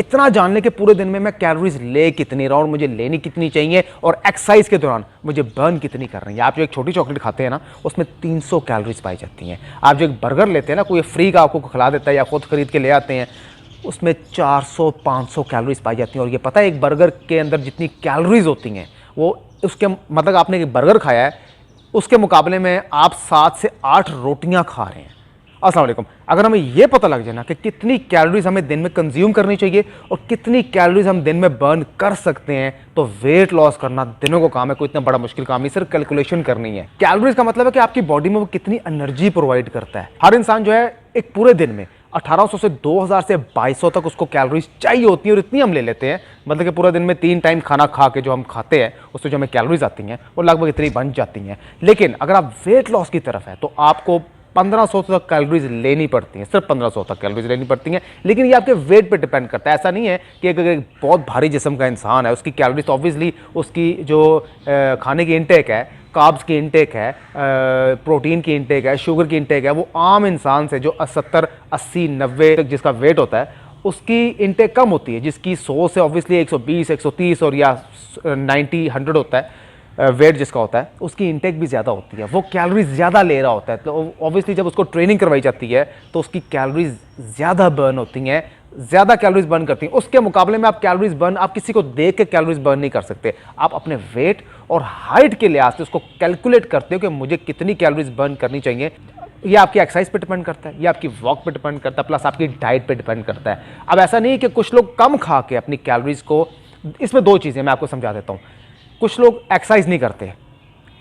इतना जान लें कि पूरे दिन में मैं कैलोरीज ले कितनी रहा हूं और मुझे लेनी कितनी चाहिए और एक्सरसाइज के दौरान मुझे बर्न कितनी कर रही है। आप जो एक छोटी चॉकलेट खाते हैं ना, उसमें 300 कैलोरीज पाई जाती हैं। आप जो एक बर्गर लेते हैं ना, कोई फ्री का आपको खिला देता है या खुद खरीद के ले आते हैं, उसमें 400-500 कैलोरीज पाई जाती हैं। और ये पता है एक बर्गर के अंदर जितनी कैलोरीज होती हैं वो उसके मतलब आपने एक बर्गर खाया है उसके मुकाबले में आप 7 से 8 रोटियां खा रहे हैं। अस्सलाम वालेकुम। अगर हमें यह पता लग जाए ना कि कितनी कैलोरीज हमें दिन में कंज्यूम करनी चाहिए और कितनी कैलोरीज हम दिन में बर्न कर सकते हैं, तो वेट लॉस करना दिनों को काम है, कोई इतना बड़ा मुश्किल काम नहीं, सिर्फ कैलकुलेशन करनी है। कैलोरीज का मतलब है कि आपकी बॉडी में वो कितनी एनर्जी प्रोवाइड करता है। हर इंसान जो है एक पूरे दिन में 1800 से 2000 से 2200 तक उसको कैलोरीज चाहिए होती है और इतनी हम ले लेते हैं, मतलब कि पूरा दिन में 3 टाइम खाना खा के जो हम खाते हैं उससे जो हमें कैलोरीज आती हैं वो लगभग इतनी बन जाती हैं। लेकिन अगर आप वेट लॉस की तरफ है तो आपको 1500 तक कैलोरीज लेनी पड़ती हैं, सिर्फ 1500 तक कैलोरीज लेनी पड़ती हैं। लेकिन ये आपके वेट पे डिपेंड करता है। ऐसा नहीं है कि अगर एक बहुत भारी जिस्म का इंसान है उसकी कैलोरीज तो ऑब्वियसली उसकी जो खाने की इंटेक है, कार्ब्स की इंटेक है, प्रोटीन की इंटेक है, शुगर की इंटेक है, वो आम इंसान से जो 70, 80, 90 तक जिसका वेट होता है उसकी इंटेक कम होती है, जिसकी 100 से ऑब्वियसली 120, 130 और या 90, 100 होता है वेट जिसका होता है, उसकी इंटेक भी ज़्यादा होती है, वो कैलोरीज ज़्यादा ले रहा होता है। तो ऑब्वियसली जब उसको ट्रेनिंग करवाई जाती है तो उसकी कैलोरीज ज़्यादा बर्न होती हैं, ज़्यादा कैलोरीज बर्न करती हैं। उसके मुकाबले में आप कैलोरीज बर्न, आप किसी को देख के कैलोरीज बर्न नहीं कर सकते। आप अपने वेट और हाइट के लिहाज से उसको कैलकुलेट करते हो कि मुझे कितनी कैलोरीज बर्न करनी चाहिए। ये आपकी एक्सरसाइज पे डिपेंड करता है, ये आपकी वॉक पे डिपेंड करता है, प्लस आपकी डाइट पे डिपेंड करता है। अब ऐसा नहीं है कि कुछ लोग कम खा के अपनी कैलोरीज को, इसमें दो चीज़ें मैं आपको समझा देता हूँ। कुछ लोग एक्सरसाइज नहीं करते,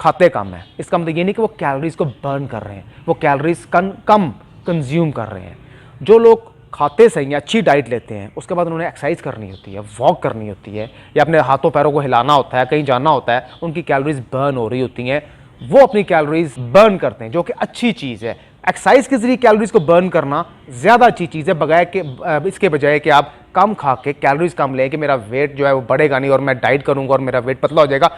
खाते कम है, इसका मतलब ये नहीं कि वो कैलोरीज को बर्न कर रहे हैं, वो कैलोरीज कम कंज्यूम कर रहे हैं। जो लोग खाते सही हैं, अच्छी डाइट लेते हैं, उसके बाद उन्होंने एक्सरसाइज करनी होती है, वॉक करनी होती है या अपने हाथों पैरों को हिलाना होता है, कहीं जाना होता है, उनकी कैलोरीज बर्न हो रही होती हैं, वो अपनी कैलोरीज बर्न करते हैं, जो कि अच्छी चीज़ है। एक्सरसाइज के जरिए कैलोरीज को बर्न करना ज़्यादा अच्छी चीज़ है, बगैर के इसके बजाय कि आप कम खा के कैलोरीज कम लें कि मेरा वेट जो है वो बढ़ेगा नहीं और मैं डाइट करूंगा और मेरा वेट पतला हो जाएगा।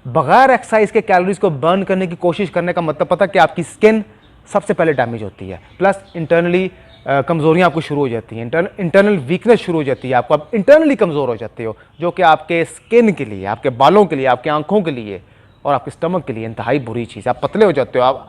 बगैर एक्सरसाइज के कैलोरीज को बर्न करने की कोशिश करने का मतलब पता कि आपकी स्किन सबसे पहले डैमेज होती है, प्लस इंटरनली कमजोरियां आपको शुरू हो जाती हैं, इंटरनल वीकनेस शुरू हो जाती है, आपको आप इंटरनली कमज़ोर हो जाते हो, जो कि आपके स्किन के लिए, आपके बालों के लिए, आपकी आंखों के लिए और आपके स्टमक के लिए इंतहाई बुरी चीज़ है। आप पतले हो जाते हो। आप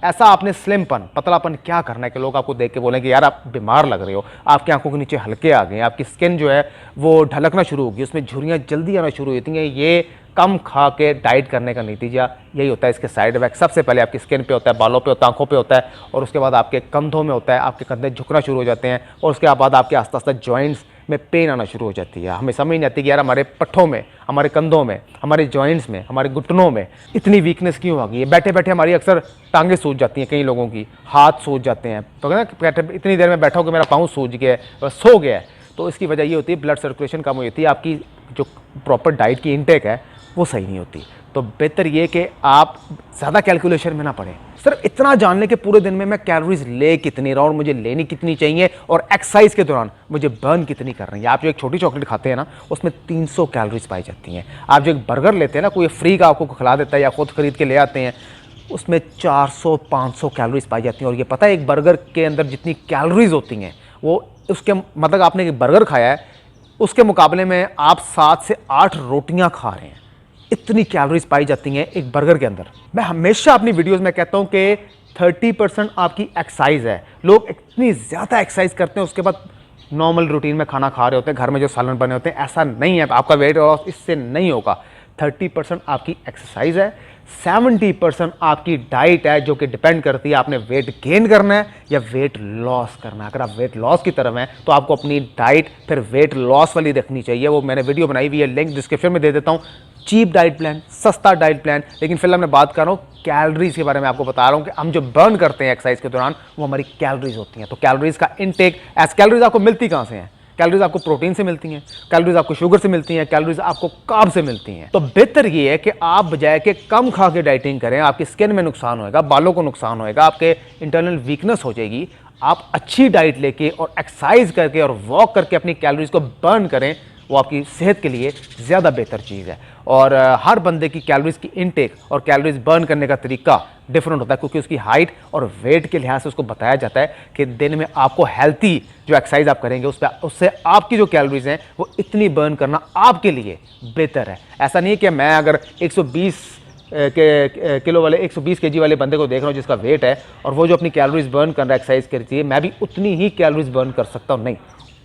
ऐसा आपने स्लिमपन, पतलापन क्या करना है कि लोग आपको देख के बोलें कि यार आप बीमार लग रहे हो, आपकी आंखों के नीचे हल्के आ गए, आपकी स्किन जो है वो ढलकना शुरू होगी, उसमें झुर्रियाँ जल्दी आना शुरू होती हैं। ये कम खा के डाइट करने का नतीजा यही होता है। इसके साइड इफेक्ट सबसे पहले आपकी स्किन पे होता है, बालों पे होता है, आंखों पे होता है और उसके बाद आपके कंधों में होता है, आपके कंधे झुकना शुरू हो जाते हैं और उसके बाद आपके आस्ते आस्ते जॉइंट्स में पेन आना शुरू हो जाती है। हमें समझ नहीं आती कि यार हमारे पट्ठों में, हमारे कंधों में, हमारे जॉइंट्स में, हमारे घुटनों में इतनी वीकनेस क्यों आ गई है। बैठे बैठे हमारी अक्सर टांगें सूज जाती हैं, कई लोगों की हाथ सूज जाते हैं, तो कहते इतनी देर में बैठा हो कि मेरा पाँव सूज गया है, सो गया है। तो इसकी वजह ये होती है ब्लड सर्कुलेशन कम हो जाती है, आपकी जो प्रॉपर डाइट की इंटेक है वो सही नहीं होती। तो बेहतर ये कि आप ज़्यादा कैलकुलेशन में ना पड़ें, सिर्फ इतना जान लें कि पूरे दिन में मैं कैलोरीज ले कितनी रहा हूं और मुझे लेनी कितनी चाहिए और एक्सरसाइज के दौरान मुझे बर्न कितनी कर रही है। आप जो एक छोटी चॉकलेट खाते हैं ना, उसमें 300 कैलोरीज पाई जाती हैं। आप जो एक बर्गर लेते हैं ना, कोई फ्री का आपको खिला देता है या खुद खरीद के ले आते हैं, उसमें 400-500 कैलोरीज पाई जाती हैं। और ये पता है एक बर्गर के अंदर जितनी कैलोरीज होती हैं वो उसके मतलब आपने एक बर्गर खाया है उसके मुकाबले में आप 7 से 8 रोटियां खा रहे हैं, इतनी कैलोरीज पाई जाती हैं एक बर्गर के अंदर। मैं हमेशा अपनी वीडियोस में कहता हूं कि 30% आपकी एक्सरसाइज है। लोग इतनी ज़्यादा एक्सरसाइज करते हैं उसके बाद नॉर्मल रूटीन में खाना खा रहे होते हैं, घर में जो सालन बने होते हैं, ऐसा नहीं है। आपका वेट लॉस इससे नहीं होगा। 30% आपकी एक्सरसाइज है, 70% आपकी डाइट है, जो कि डिपेंड करती है आपने वेट गेन करना है या वेट लॉस करना है। अगर आप वेट लॉस की तरफ हैं तो आपको अपनी डाइट फिर वेट लॉस वाली रखनी चाहिए। वो मैंने वीडियो बनाई हुई है, लिंक डिस्क्रिप्शन में दे देता हूँ। चीप डाइट प्लान, सस्ता डाइट प्लान। लेकिन फिलहाल मैं बात कर रहा हूँ कैलोरीज के बारे में, आपको बता रहा हूँ कि हम जो बर्न करते हैं एक्सरसाइज के दौरान वो हमारी कैलोरीज होती हैं। तो कैलोरीज का इनटेक, कैलोरीज आपको मिलती कहाँ से हैं? कैलोरीज आपको प्रोटीन से मिलती हैं, कैलोरीज आपको शुगर से मिलती हैं, कैलोरीज आपको कार्ब से मिलती हैं। तो बेहतर ये है कि आप बजाय के कम खा के डाइटिंग करें, आपकी स्किन में नुकसान होएगा, बालों को नुकसान होएगा, आपके इंटरनल वीकनेस हो जाएगी। आप अच्छी डाइट लेके और एक्सरसाइज करके और वॉक करके अपनी कैलोरीज को बर्न करें, वो आपकी सेहत के लिए ज़्यादा बेहतर चीज़ है। और हर बंदे की कैलोरीज की इनटेक और कैलोरीज बर्न करने का तरीका डिफरेंट होता है, क्योंकि उसकी हाइट और वेट के लिहाज से उसको बताया जाता है कि दिन में आपको हेल्थी जो एक्सरसाइज आप करेंगे उससे आपकी जो कैलोरीज हैं वो इतनी बर्न करना आपके लिए बेहतर है। ऐसा नहीं है कि मैं अगर 120 किलो वाले 120 केजी वाले बंदे को देख रहा हूँ जिसका वेट है और वो जो अपनी कैलोरीज बर्न कर रहा है एक्सरसाइज करती है, मैं भी उतनी ही कैलोरीज बर्न कर सकता हूँ, नहीं,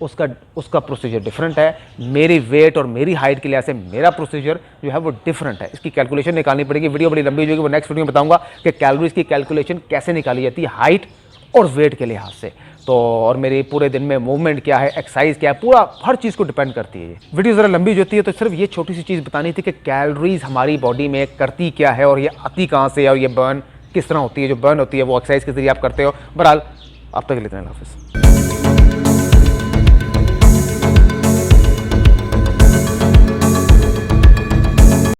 उसका प्रोसीजर डिफरेंट है। मेरी वेट और मेरी हाइट के लिहाज से मेरा प्रोसीजर जो है वो डिफरेंट है। इसकी कैलकुलेशन निकालनी पड़ेगी। वीडियो बड़ी लंबी हो जाएगी, वो नेक्स्ट वीडियो में बताऊंगा कि कैलोरीज की कैलकुलेशन कैसे निकाली जाती है हाइट और वेट के लिहाज से। तो और मेरे पूरे दिन में मूवमेंट क्या है, एक्सरसाइज क्या है, पूरा हर चीज़ को डिपेंड करती है। ये वीडियो ज़रा लंबी जो होती है तो सिर्फ ये छोटी सी चीज़ बतानी थी कि कैलोरीज हमारी बॉडी में करती क्या है और ये आती कहाँ से है और ये बर्न किस तरह होती है। जो बर्न होती है वो एक्सरसाइज के जरिए आप करते हो। बहरहाल अब तक के लिए इतना, हाफिज़।